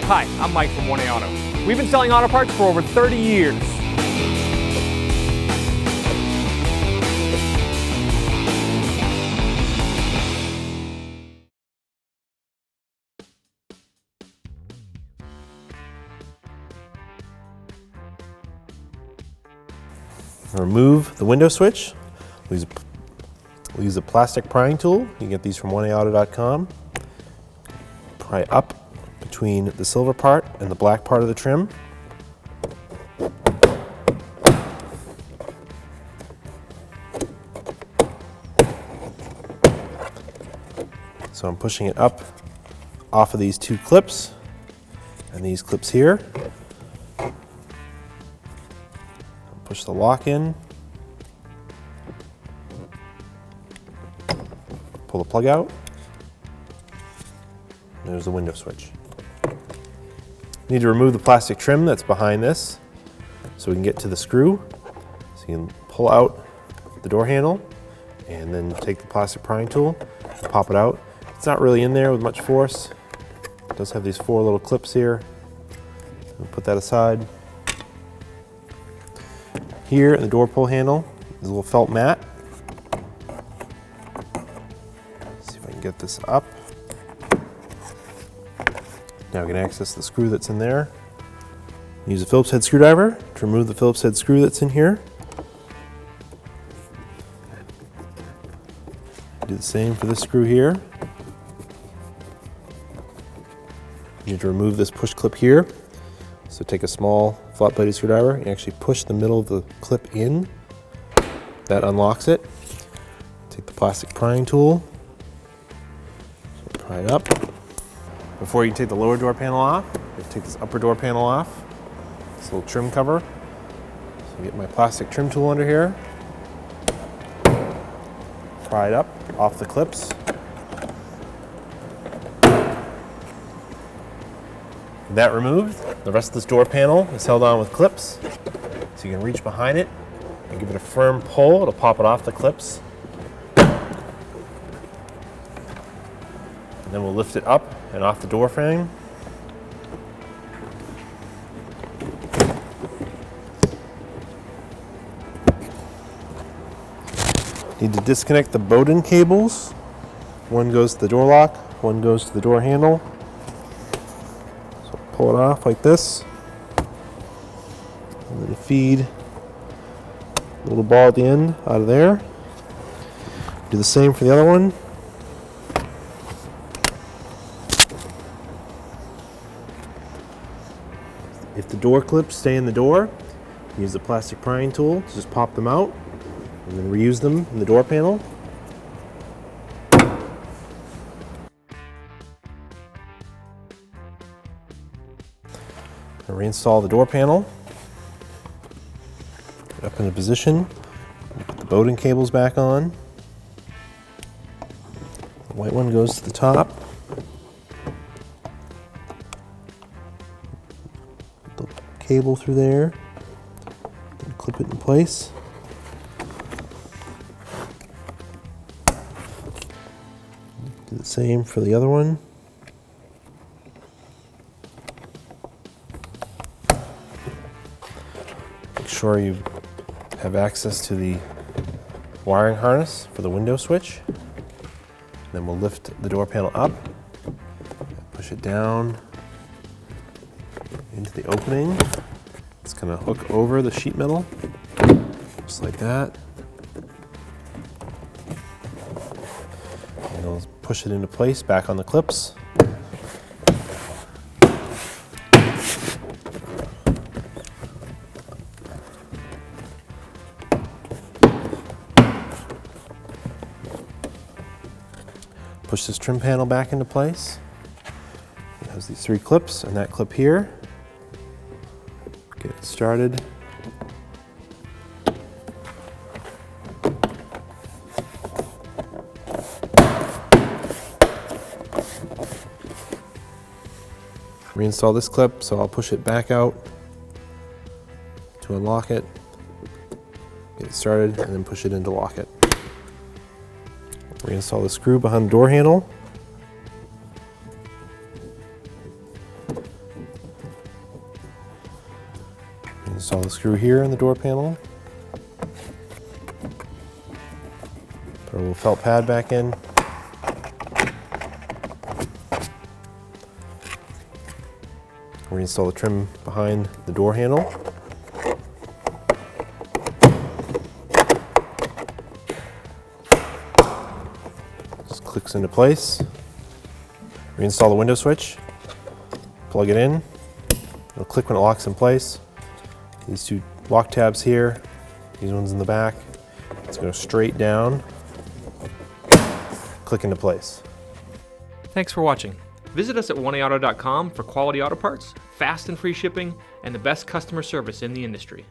Hi, I'm Mike from 1A Auto. We've been selling auto parts for over 30 years. Remove the window switch. We'll use a plastic prying tool. You can get these from 1aauto.com. Pry up between the silver part and the black part of the trim. So I'm pushing it up off of these two clips and these clips here. Push the lock in. Pull the plug out. There's the window switch. Need to remove the plastic trim that's behind this so we can get to the screw. So you can pull out the door handle and then take the plastic prying tool, pop it out. It's not really in there with much force. It does have these 4 little clips here. We'll put that aside. Here in the door pull handle is a little felt mat. Let's see if I can get this up. Now we can access the screw that's in there. Use a Phillips head screwdriver to remove the Phillips head screw that's in here. Do the same for this screw here. You need to remove this push clip here. So take a small flat bladed screwdriver and actually push the middle of the clip in. That unlocks it. Take the plastic prying tool, pry it up. Before you can take the lower door panel off, you have to take this upper door panel off. This little trim cover. So get my plastic trim tool under here. Pry it up off the clips. That removed, the rest of this door panel is held on with clips. So you can reach behind it and give it a firm pull. It'll pop it off the clips. And then we'll lift it up and off the door frame. Need to disconnect the Bowden cables. One goes to the door lock, one goes to the door handle. Pull it off like this, and then feed a little ball at the end out of there. Do the same for the other one. If the door clips stay in the door, use the plastic prying tool to just pop them out and then reuse them in the door panel. Reinstall the door panel. Get up into position. Put the Bowden cables back on. The white one goes to the top. Put the cable through there. Then clip it in place. Do the same for the other one. Make sure you have access to the wiring harness for the window switch. Then we'll lift the door panel up, push it down into the opening. It's going to hook over the sheet metal, just like that. And we'll push it into place back on the clips. Push this trim panel back into place. It has these 3 clips and that clip here. Get it started. Reinstall this clip, so I'll push it back out to unlock it. Get it started and then push it in to lock it. Reinstall the screw behind the door handle. Install the screw here in the door panel. Put a little felt pad back in. Reinstall the trim behind the door handle. Just clicks into place. Reinstall the window switch. Plug it in. It'll click when it locks in place. These two lock tabs here, these ones in the back. It's going to go straight down. Click into place. Thanks for watching. Visit us at oneauto.com for quality auto parts, fast and free shipping, and the best customer service in the industry.